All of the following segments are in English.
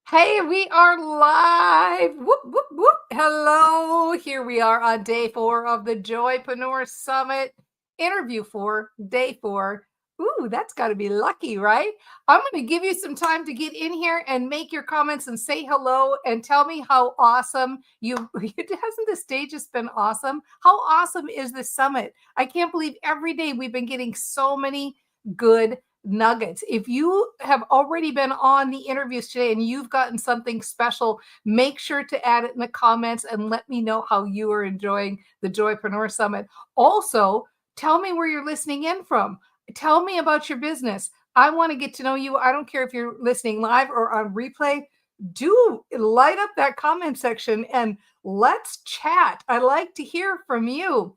Hey, we are live. Whoop, whoop, whoop. Hello. Here we are on day 4 of the Joypreneur Summit. Interview 4, day 4. Ooh, that's got to be lucky, right? I'm going to give you some time to get in here and make your comments and say hello and tell me how awesome hasn't the stage just been awesome? How awesome is this summit? I can't believe every day we've been getting so many good nuggets. If you have already been on the interviews today and you've gotten something special, make sure to add it in the comments and let me know how you are enjoying the Joypreneur Summit. Also, tell me where you're listening in from. Tell me about your business. I want to get to know you. I don't care if you're listening live or on replay. Do light up that comment section and let's chat. I like to hear from you.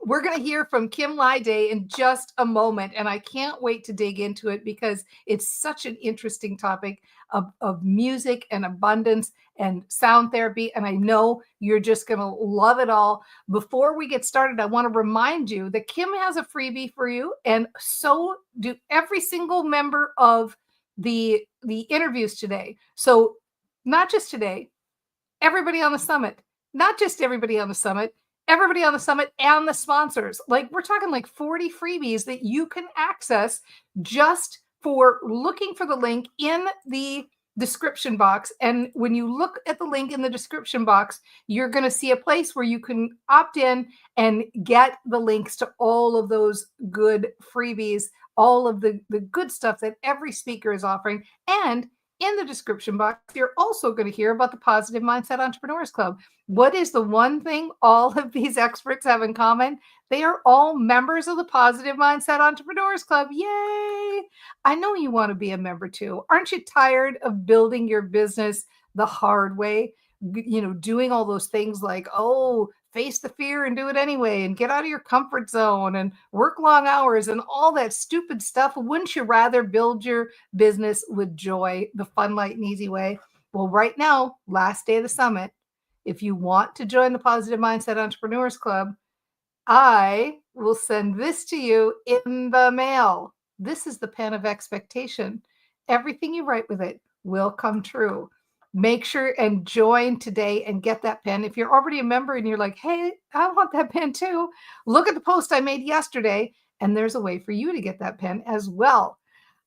We're going to hear from Kim Lyday in just a moment, and I can't wait to dig into it because it's such an interesting topic of music and abundance and sound therapy, and I know you're just going to love it all. Before we get started, I want to remind you that Kim has a freebie for you, and so do every single member of the interviews today. So not just today, everybody on the summit, not just everybody on the summit, everybody on the summit and the sponsors. Like we're talking like 40 freebies that you can access just for looking for the link in the description box. And when you look at the link in the description box, you're going to see a place where you can opt in and get the links to all of those good freebies, all of the good stuff that every speaker is offering. And in the description box, you're also going to hear about the Positive Mindset Entrepreneurs Club. What is the one thing all of these experts have in common? They are all members of the Positive Mindset Entrepreneurs Club. Yay! I know you want to be a member too. Aren't you tired of building your business the hard way? Doing all those things like, face the fear and do it anyway, and get out of your comfort zone and work long hours and all that stupid stuff. Wouldn't you rather build your business with joy, the fun, light, and easy way? Well, right now, last day of the summit, if you want to join the Positive Mindset Entrepreneurs Club, I will send this to you in the mail. This is the pen of expectation. Everything you write with it will come true. Make sure and join today and get that pen. If you're already a member and you're like, hey, I want that pen too, look at the post I made yesterday, and there's a way for you to get that pen as well.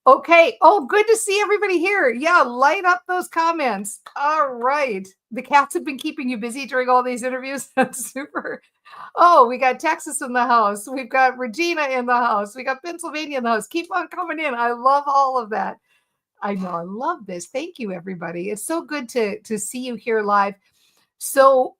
Okay. Oh, good to see everybody here. Yeah, light up those comments. All right. The cats have been keeping you busy during all these interviews. That's super. Oh, we got Texas in the house. We've got Regina in the house. We got Pennsylvania in the house. Keep on coming in. I love all of that. I know. I love this. Thank you, everybody. It's so good to see you here live. So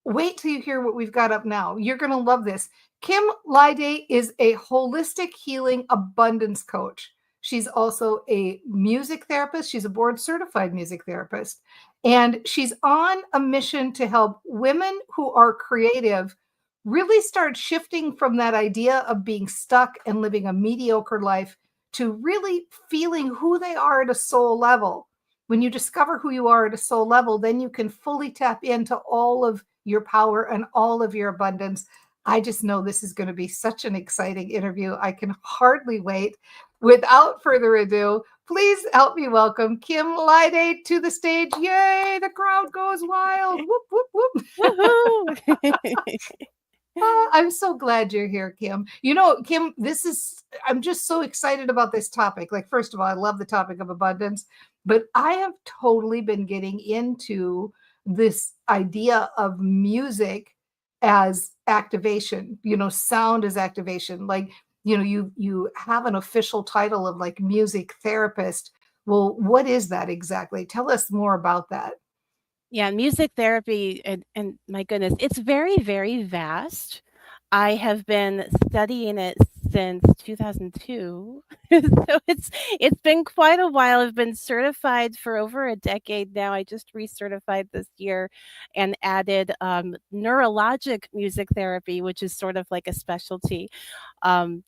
wait till you hear what we've got up now. You're going to love this. Kim Lyday is a holistic healing abundance coach. She's also a music therapist. She's a board certified music therapist. And she's on a mission to help women who are creative really start shifting from that idea of being stuck and living a mediocre life to really feeling who they are at a soul level. When you discover who you are at a soul level, then you can fully tap into all of your power and all of your abundance. I just know this is going to be such an exciting interview. I can hardly wait. Without further ado, please help me welcome Kim Lyday to the stage. Yay, the crowd goes wild. Whoop, whoop, whoop. Woohoo! I'm so glad you're here, Kim. Kim, I'm just so excited about this topic. Like, first of all, I love the topic of abundance, but I have totally been getting into this idea of music as activation, sound as activation. Like, you have an official title of like music therapist. Well, what is that exactly? Tell us more about that. Yeah, music therapy and my goodness, it's very, very vast. I have been studying it since 2002. So it's been quite a while. I've been certified for over a decade now. I just recertified this year and added neurologic music therapy, which is sort of like a specialty,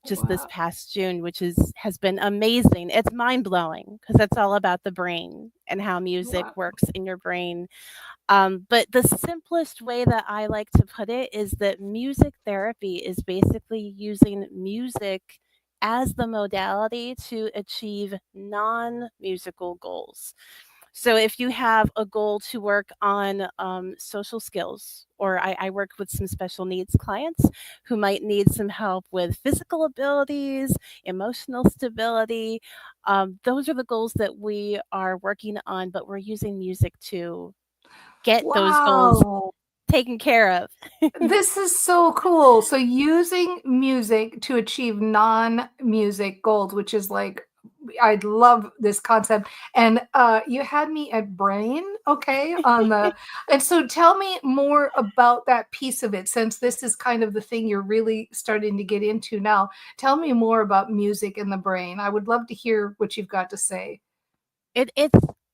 just this Wow. past June, which has been amazing. It's mind blowing because it's all about the brain and how music Wow. works in your brain. But the simplest way that I like to put it is that music therapy is basically using music as the modality to achieve non musical goals. So if you have a goal to work on social skills, or I work with some special needs clients who might need some help with physical abilities, emotional stability, those are the goals that we are working on, but we're using music to get those goals Wow. taken care of. This is so cool. So using music to achieve non-music goals, which is like I love this concept. And you had me at brain, okay, on the and so tell me more about that piece of it since this is kind of the thing you're really starting to get into now. Tell me more about music in the brain. I would love to hear what you've got to say. It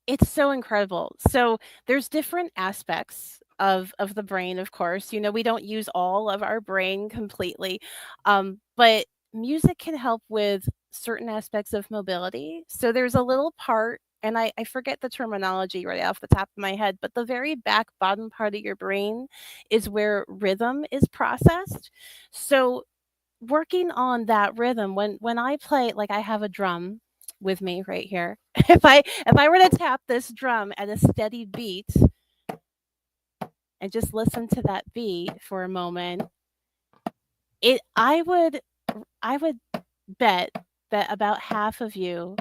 it's so incredible. So there's different aspects of the brain, of course. You know, we don't use all of our brain completely, but music can help with certain aspects of mobility. So there's a little part, and I forget the terminology right off the top of my head, but the very back bottom part of your brain is where rhythm is processed. So working on that rhythm, when I play, like, I have a drum with me right here. If I were to tap this drum at a steady beat and just listen to that beat for a moment, it I would bet that about half of you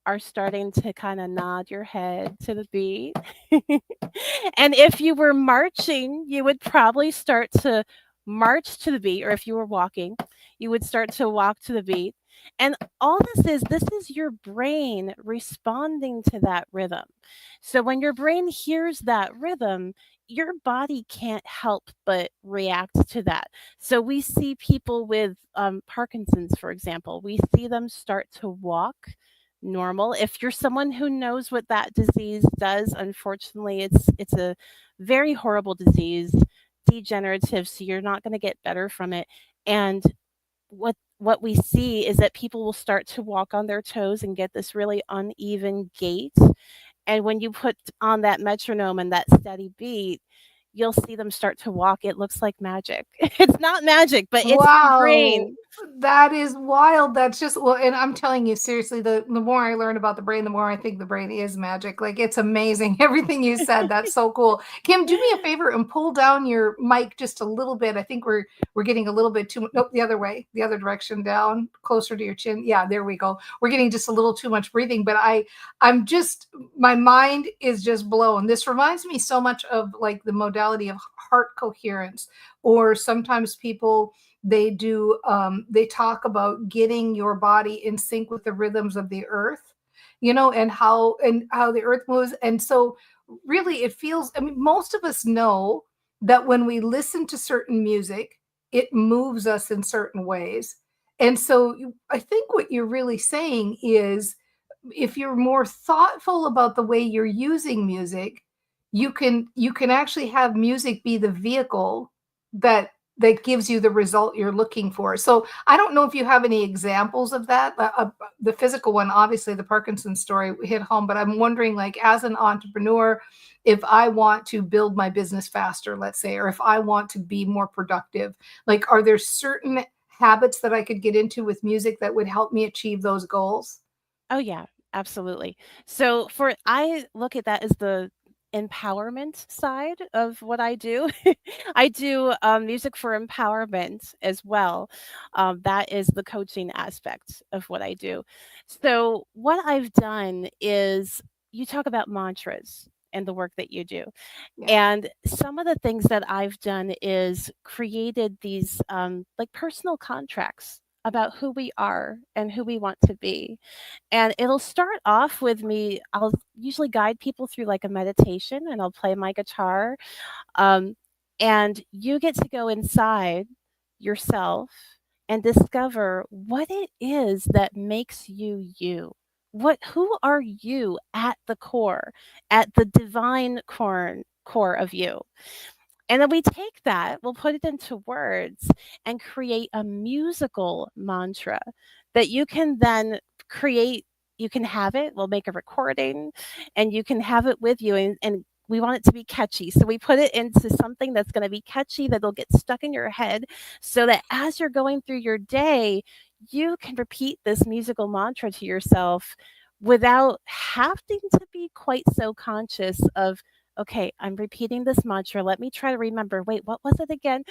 are starting to kind of nod your head to the beat. And if you were marching, you would probably start to march to the beat, or if you were walking, you would start to walk to the beat. And all this is your brain responding to that rhythm. So when your brain hears that rhythm, your body can't help but react to that. So we see people with Parkinson's, for example, we see them start to walk normal. If you're someone who knows what that disease does, unfortunately, it's a very horrible disease, degenerative, so you're not going to get better from it. And what we see is that people will start to walk on their toes and get this really uneven gait. And when you put on that metronome and that steady beat, you'll see them start to walk. It looks like magic. It's not magic, but it's your Wow. brain. That is wild. That's just well, and I'm telling you seriously, the more I learn about the brain, the more I think the brain is magic. Like it's amazing. Everything you said. That's so cool. Kim, do me a favor and pull down your mic just a little bit. I think we're getting a little bit too much. Nope, the other way, the other direction down, closer to your chin. Yeah, there we go. We're getting just a little too much breathing, but I'm just my mind is just blown. This reminds me so much of like the modality of heart coherence, or sometimes people they talk about getting your body in sync with the rhythms of the earth, and how the earth moves. And so really it feels, I mean, most of us know that when we listen to certain music, it moves us in certain ways. And so I think what you're really saying is if you're more thoughtful about the way you're using music, you can actually have music be the vehicle that gives you the result you're looking for. So I don't know if you have any examples of that. The physical one, obviously, the Parkinson's story hit home. But I'm wondering, like, as an entrepreneur, if I want to build my business faster, let's say, or if I want to be more productive, like, are there certain habits that I could get into with music that would help me achieve those goals? Oh yeah, absolutely. So for I look at that as the empowerment side of what I do. I do music for empowerment as well. That is the coaching aspect of what I do. So what I've done is you talk about mantras and the work that you do. Yeah. And some of the things that I've done is created these like personal contracts about who we are and who we want to be. And it'll start off with me, I'll usually guide people through like a meditation and I'll play my guitar. Um, and you get to go inside yourself and discover what it is that makes you you. Who are you at the core, at the divine core of you? And then we take that, we'll put it into words and create a musical mantra that you can then create. You can have it, we'll make a recording, and you can have it with you. And we want it to be catchy. So we put it into something that's going to be catchy, that'll get stuck in your head, so that as you're going through your day, you can repeat this musical mantra to yourself without having to be quite so conscious of, okay, I'm repeating this mantra. Let me try to remember. Wait, what was it again?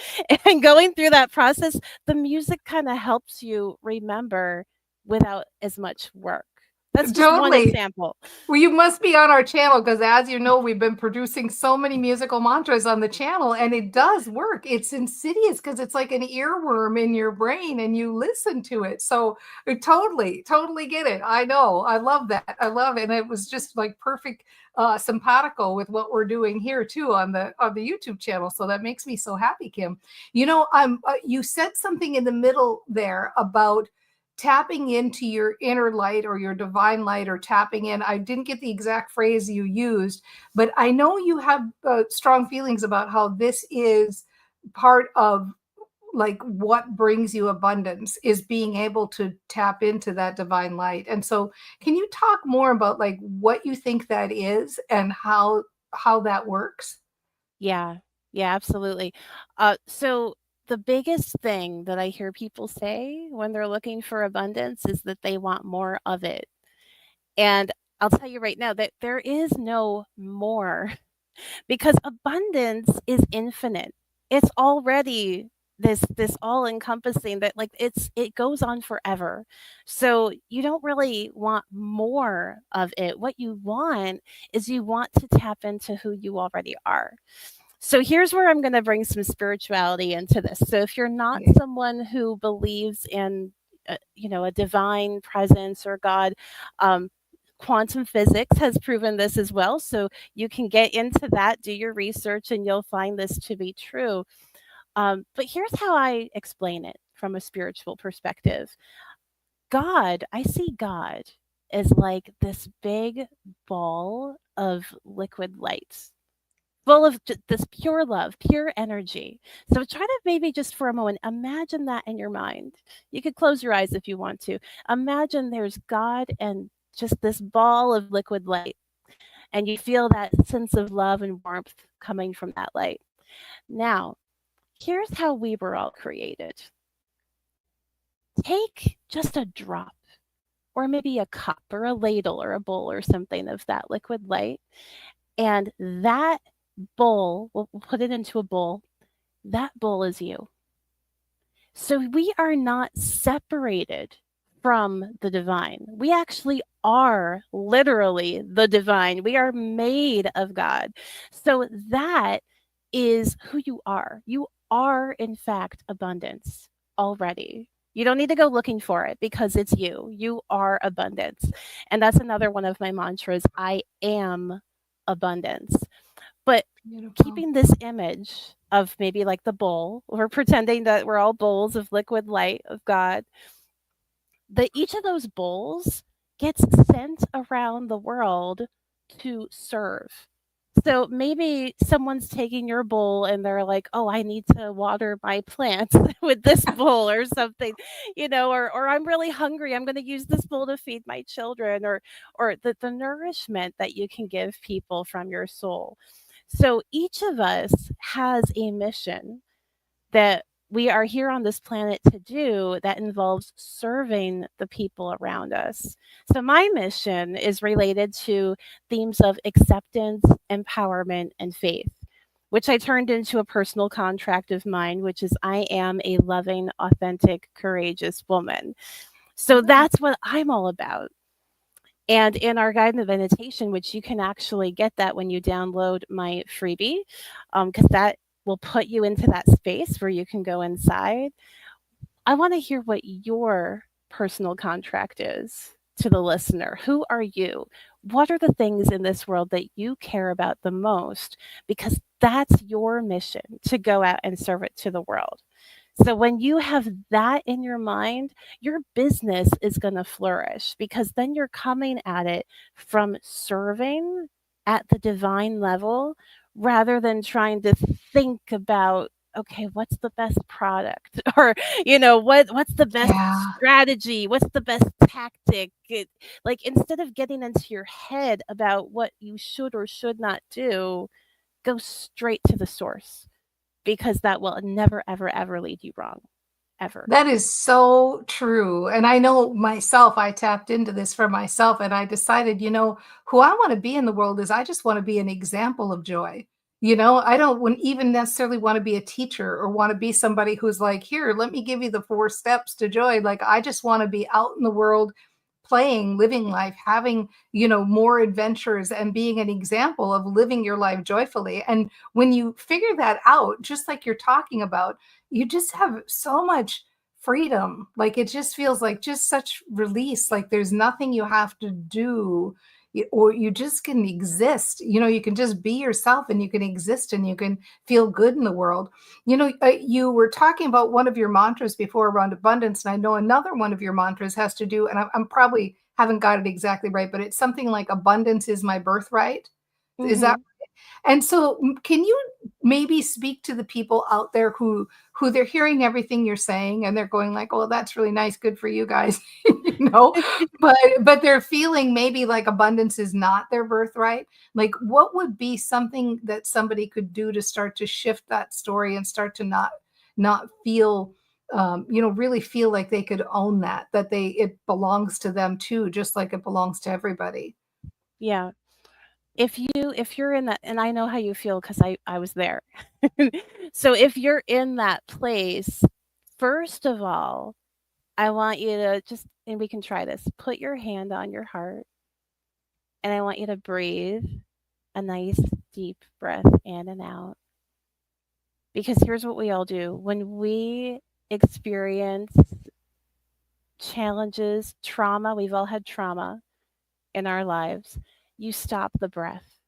And going through that process, the music kind of helps you remember without as much work. That's just one Totally. example. Well, you must be on our channel because, as you know, we've been producing so many musical mantras on the channel, and it does work. It's insidious because it's like an earworm in your brain, and you listen to it. So, totally, totally get it. I know. I love that. I love it. And it was just like perfect, simpatico with what we're doing here too on the YouTube channel. So that makes me so happy, Kim. You know, you said something in the middle there about tapping into your inner light or your divine light, or tapping in. I didn't get the exact phrase you used, but I know you have strong feelings about how this is part of like what brings you abundance, is being able to tap into that divine light. And so can you talk more about like what you think that is and how that works? Yeah. Yeah, absolutely. So the biggest thing that I hear people say when they're looking for abundance is that they want more of it. And I'll tell you right now that there is no more, because abundance is infinite. It's already this all encompassing, that like it goes on forever. So you don't really want more of it. What you want is you want to tap into who you already are. So here's where I'm going to bring some spirituality into this. So if you're not Okay. someone who believes in, a divine presence or God, um, quantum physics has proven this as well. So you can get into that, do your research, and you'll find this to be true. But here's how I explain it from a spiritual perspective. God, I see God as like this big ball of liquid light, full of this pure love, pure energy. So try to maybe just for a moment imagine that in your mind. You could close your eyes if you want to. Imagine there's God and just this ball of liquid light, and you feel that sense of love and warmth coming from that light. Now, here's how we were all created. Take just a drop, or maybe a cup or a ladle or a bowl or something of that liquid light, and that bowl, we'll put it into a bowl. That bowl is you. So we are not separated from the divine. We actually are literally the divine. We are made of God. So that is who you are. You are, in fact, abundance already. You don't need to go looking for it because it's you. You are abundance. And that's another one of my mantras. I am abundance. But Beautiful. keeping this image of maybe like the bowl, we're pretending that we're all bowls of liquid light of God, that each of those bowls gets sent around the world to serve. So maybe someone's taking your bowl and they're like, "Oh, I need to water my plants with this bowl or something," or I'm really hungry. I'm going to use this bowl to feed my children, or the nourishment that you can give people from your soul. So each of us has a mission that we are here on this planet to do that involves serving the people around us. So, my mission is related to themes of acceptance, empowerment, and faith, which I turned into a personal contract of mine, which is I am a loving, authentic, courageous woman. So, Oh, that's what I'm all about. And in our guided meditation, which you can actually get that when you download my freebie, because that will put you into that space where you can go inside. I want to hear what your personal contract is to the listener. Who are you? What are the things in this world that you care about the most? Because that's your mission, to go out and serve it to the world. So when you have that in your mind, your business is going to flourish, because then you're coming at it from serving at the divine level rather than trying to think about, okay, what's the best product, or what's the best yeah. strategy, what's the best tactic. Like, instead of getting into your head about what you should or should not do, go straight to the source, because that will never, ever, ever lead you wrong. ever. That is so true. And I know myself, I tapped into this for myself and I decided, who I want to be in the world is I just want to be an example of joy. I don't even necessarily want to be a teacher or want to be somebody who's like, here, let me give you the 4 steps to joy. Like, I just want to be out in the world playing, living life, having, more adventures and being an example of living your life joyfully. And when you figure that out, just like you're talking about, you just have so much freedom. Like, it just feels like just such release. Like, there's nothing you have to do, or you just can exist. You can just be yourself and you can exist and you can feel good in the world. You were talking about one of your mantras before around abundance, and I know another one of your mantras has to do, and I'm probably haven't got it exactly right, but it's something like abundance is my birthright. Is that, Mhm. and so, can you maybe speak to the people out there who they're hearing everything you're saying and they're going like, "Oh, that's really nice, good for you guys," you know, but they're feeling maybe like abundance is not their birthright. Like, what would be something that somebody could do to start to shift that story and start to not feel, really feel like they could own that it belongs to them too, just like it belongs to everybody. Yeah. If you're in that, and I know how you feel because I was there. So if you're in that place, first of all, I want you to just, and we can try this, put your hand on your heart, and I want you to breathe a nice deep breath in and out. Because here's what we all do when we experience challenges, trauma, we've all had trauma in our lives. You stop the breath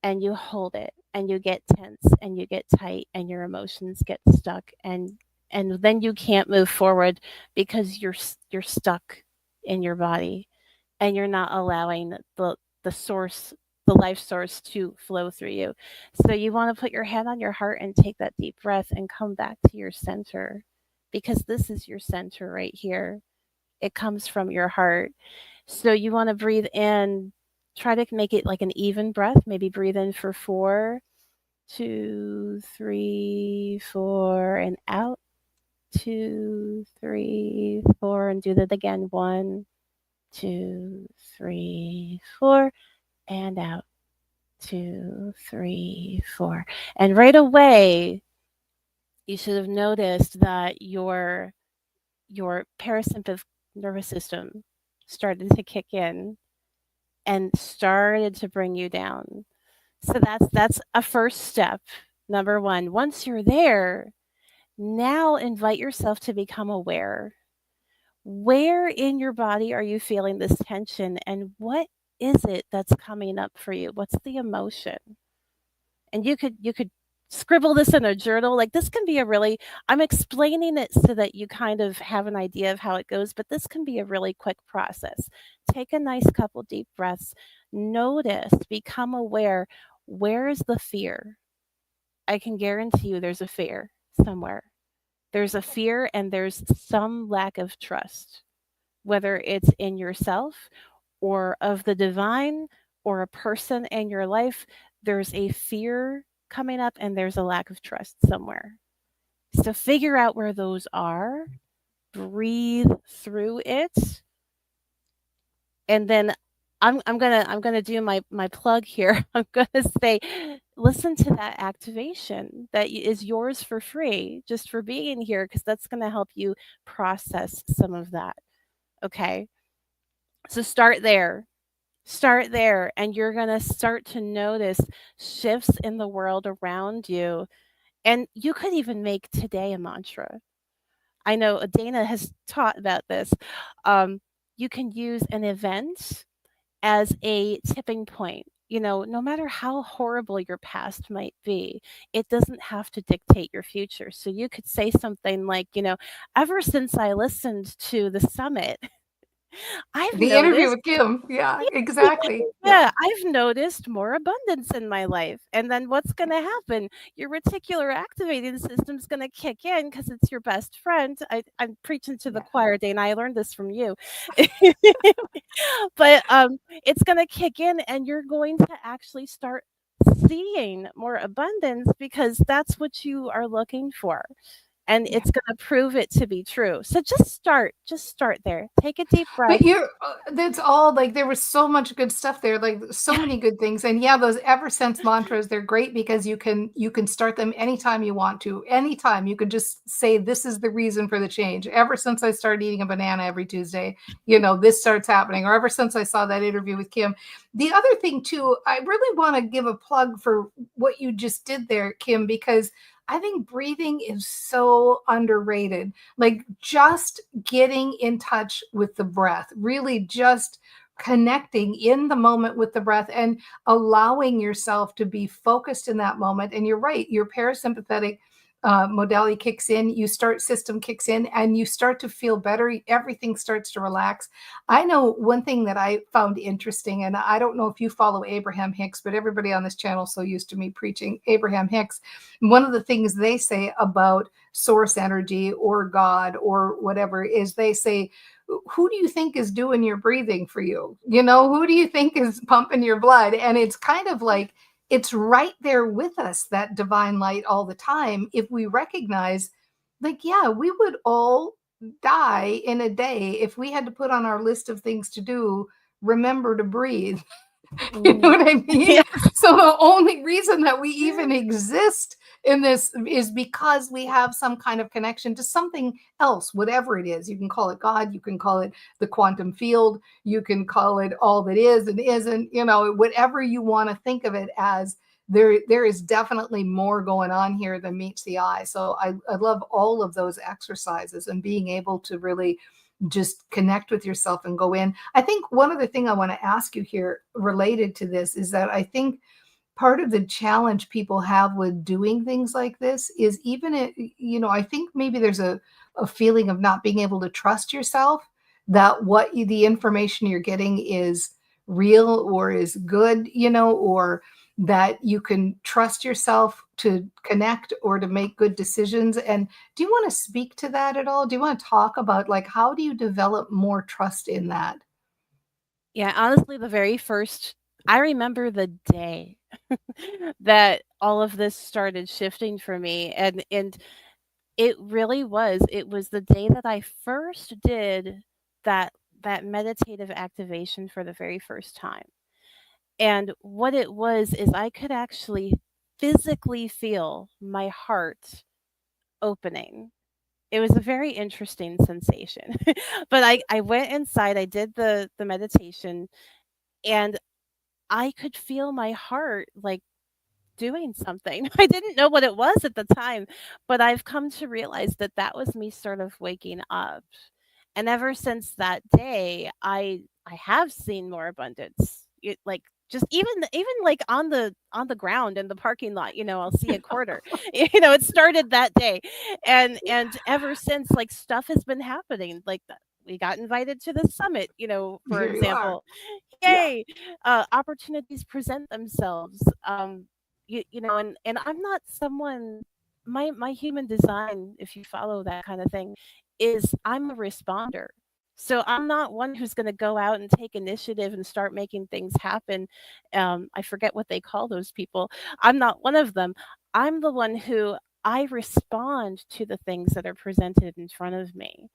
and you hold it and you get tense and you get tight and your emotions get stuck, and then you can't move forward because you're stuck in your body and you're not allowing the source, the life source, to flow through you. So you want to put your hand on your heart and take that deep breath and come back to your center, because this is your center right here. It comes from your heart. So you want to breathe in, try to make it like an even breath. Maybe breathe in for 4, 2, 3, 4, and out. 2, 3, 4, and do that again. 1, 2, 3, 4, and out. 2, 3, 4. And right away, you should have noticed that your parasympathetic nervous system started to kick in and started to bring you down. So that's a first step. Number 1. Once you're there, now invite yourself to become aware. Where in your body are you feeling this tension, and what is it that's coming up for you? What's the emotion? And you could scribble this in a journal. Like, this can be a really, I'm explaining it so that you kind of have an idea of how it goes, but this can be a really quick process. Take a nice couple deep breaths. Notice, become aware, where is the fear? I can guarantee you there's a fear somewhere. There's a fear and there's some lack of trust, whether it's in yourself or of the divine or a person in your life. There's a fear coming up and there's a lack of trust somewhere. So figure out where those are, breathe through it, and then I'm gonna do my plug here. I'm gonna say, listen to that activation that is yours for free, just for being here, because that's gonna help you process some of that. Okay, so start there, and you're gonna start to notice shifts in the world around you, and you could even make today a mantra. I know Dana has taught about this. Um, you can use an event as a tipping point. No matter how horrible your past might be, it doesn't have to dictate your future. So you could say something like, ever since I listened to the summit, I've The interview noticed, with Kim. Yeah, yeah, exactly. Yeah. yeah, I've noticed more abundance in my life. And then what's going to happen? Your reticular activating system is going to kick in because it's your best friend. I'm preaching to the Yeah. choir, Dana. I learned this from you. But it's going to kick in, and you're going to actually start seeing more abundance because that's what you are looking for. and Yeah. it's going to prove it to be true. So just start there. Take a deep breath. But that's all, like, there was so much good stuff there, like, so many good things. And yeah, those ever since mantras, they're great because you can start them anytime you want to. Anytime you could just say, this is the reason for the change. Ever since I started eating a banana every Tuesday, this starts happening. Or ever since I saw that interview with Kim. The other thing too, I really want to give a plug for what you just did there, Kim, because I think breathing is so underrated. Like, just getting in touch with the breath, really just connecting in the moment with the breath and allowing yourself to be focused in that moment. And you're right, your parasympathetic modality kicks in, system kicks in, and you start to feel better. Everything starts to relax. I know one thing that I found interesting, and I don't know if you follow Abraham Hicks, but everybody on this channel is so used to me preaching Abraham Hicks. One of the things they say about source energy or God or whatever is they say, who do you think is doing your breathing for you? Who do you think is pumping your blood? And it's kind of like, it's right there with us, that divine light, all the time. If we recognize, like, yeah, we would all die in a day if we had to put on our list of things to do, remember to breathe. You know what I mean? Yeah. So the only reason that we even exist in this is because we have some kind of connection to something else, whatever it is. You can call it God, you can call it the quantum field, you can call it all that is and isn't, whatever you want to think of it as. There is definitely more going on here than meets the eye. So I love all of those exercises and being able to really just connect with yourself and go in. I think one other thing I want to ask you here related to this is that I think part of the challenge people have with doing things like this is even it, I think maybe there's a feeling of not being able to trust yourself, that the information you're getting is real or is good, or that you can trust yourself to connect or to make good decisions. And do you want to speak to that at all? Do you want to talk about, like, how do you develop more trust in that? Yeah, honestly, I remember the day that all of this started shifting for me, and it was the day that I first did that that meditative activation for the very first time. And what it was is I could actually physically feel my heart opening. It was a very interesting sensation. But I went inside, I did the meditation, and I could feel my heart like doing something. I didn't know what it was at the time, but I've come to realize that that was me sort of waking up. And ever since that day, I have seen more abundance. Like just even like on the ground in the parking lot, I'll see a quarter. It started that day. And ever since, like, stuff has been happening. Like we got invited to the summit, for Here you are. example. Yeah. Yay. Opportunities present themselves. And I'm not someone, my human design, if you follow that kind of thing, is I'm a responder. So I'm not one who's going to go out and take initiative and start making things happen. I forget what they call those people. I'm not one of them. I'm the one who I respond to the things that are presented in front of me.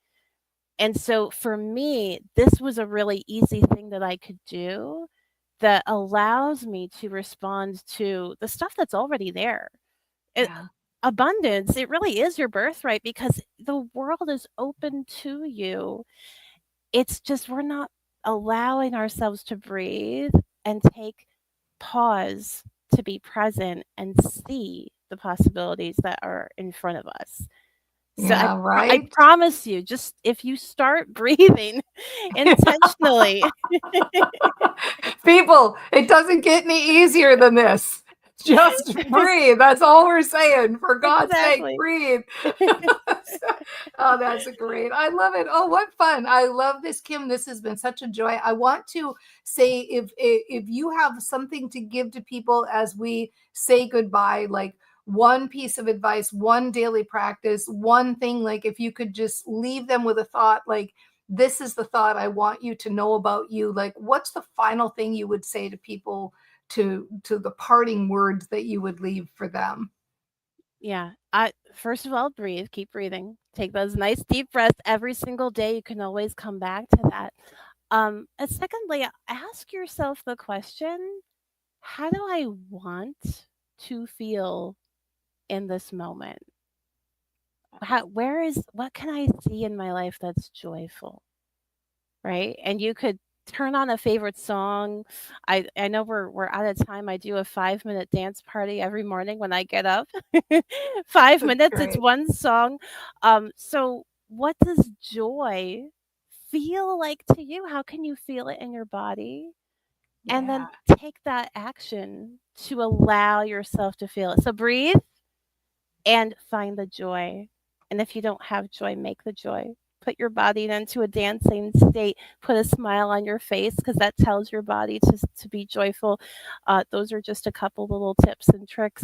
And so for me, this was a really easy thing that I could do that allows me to respond to the stuff that's already there. It, Yeah. abundance, it really is your birthright because the world is open to you. It's just we're not allowing ourselves to breathe and take pause to be present and see the possibilities that are in front of us. So Yeah, I right. promise you, just if you start breathing intentionally. People, it doesn't get any easier than this. Just breathe. That's all we're saying. For God's sake, Exactly. breathe. Oh, that's great. I love it. Oh, what fun. I love this, Kim. This has been such a joy. I want to say, if you have something to give to people as we say goodbye, like one piece of advice, one daily practice, one thing, like if you could just leave them with a thought, like, this is the thought I want you to know about you. Like, what's the final thing you would say to people, to the parting words that you would leave for them? Yeah. First of all, breathe, keep breathing. Take those nice deep breaths every single day. You can always come back to that. And secondly, ask yourself the question, how do I want to feel in this moment? What can I see in my life that's joyful? Right? And you could turn on a favorite song. I know we're out of time. I do a 5-minute dance party every morning when I get up. 5 That's minutes, it's great. one song. So what does joy feel like to you? How can you feel it in your body? And Yeah. then take that action to allow yourself to feel it. So breathe and find the joy. And if you don't have joy, make the joy. Put your body into a dancing state. Put a smile on your face because that tells your body to be joyful. Those are just a couple little tips and tricks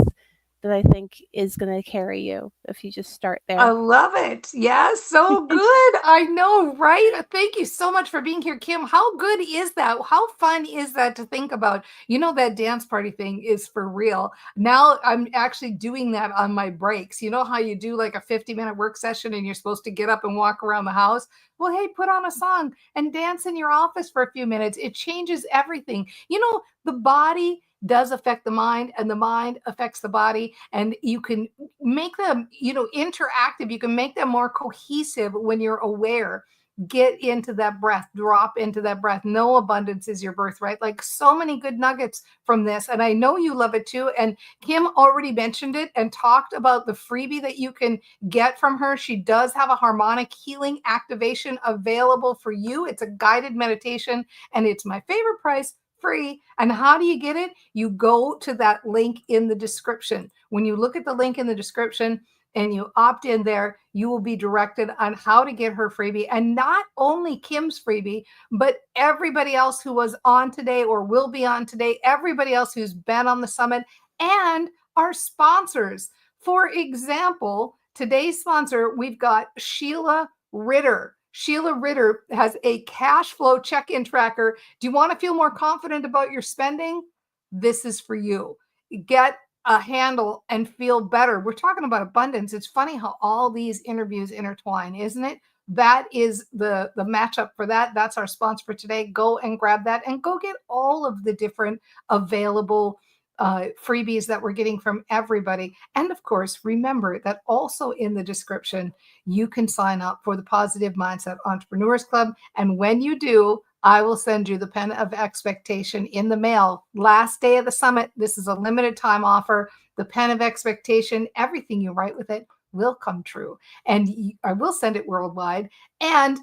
that I think is going to carry you if you just start I there. love it. Yeah, so good. I know, right? Thank you so much for being here, Kim. How good is that? How fun is that to think about? You know, that dance party thing is for real. Now I'm actually doing that on my breaks. You know how you do like a 50-minute work session and you're supposed to get up and walk around the house? Well, hey, put on a song and dance in your office for a few minutes. It changes everything. You know, the body does affect the mind and the mind affects the body, and you can make them, you know, interactive. You can make them more cohesive when you're aware. Get into that breath, drop into that breath. No, abundance is your birthright. Like, so many good nuggets from this, and I know you love it too. And Kim already mentioned it and talked about the freebie that you can get from her. She does have a harmonic healing activation available for you. It's a guided meditation, and it's my favorite price, free. And how do you get it? You go to that link in the description. When you look at the link in the description and you opt in there, you will be directed on how to get her freebie. And not only Kim's freebie, but everybody else who was on today or will be on today, everybody else who's been on the summit, and our sponsors. For example, today's sponsor, we've got Sheila Ritter. Sheila Ritter has a cash flow check-in tracker. Do you want to feel more confident about your spending? This is for you. Get a handle and feel better. We're talking about abundance. It's funny how all these interviews intertwine, isn't it? That is the matchup for that. That's our sponsor for today. Go and grab that and go get all of the different available freebies that we're getting from everybody. And of course, remember that also in the description, you can sign up for the Positive Mindset Entrepreneurs Club. And when you do, I will send you the pen of expectation in the mail. Last day of the summit. This is a limited time offer. The pen of expectation, everything you write with it will come true. And I will send it worldwide. And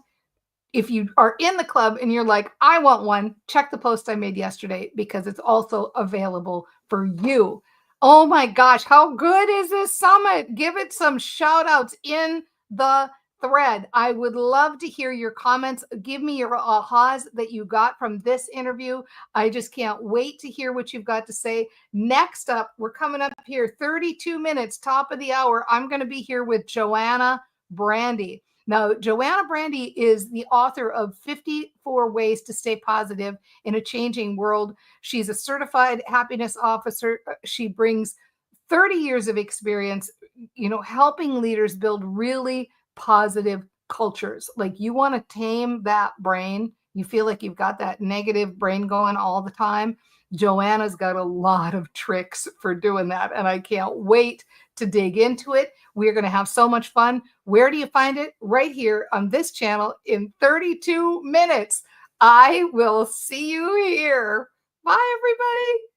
if you are in the club and you're like, I want one, check the post I made yesterday because it's also available for you. Oh my gosh, how good is this summit? Give it some shout outs in the thread. I would love to hear your comments. Give me your ahas that you got from this interview. I just can't wait to hear what you've got to say. Next up, we're coming up here, 32 minutes, top of the hour. I'm going to be here with Joanna Brandy. Now, Joanna Brandy is the author of 54 Ways to Stay Positive in a Changing World. She's a certified happiness officer. She brings 30 years of experience, you know, helping leaders build really positive cultures. Like, you want to tame that brain. You feel like you've got that negative brain going all the time. Joanna's got a lot of tricks for doing that, and I can't wait to dig into it. We're going to have so much fun. Where do you find it? Right here on this channel in 32 minutes. I will see you here. Bye, everybody.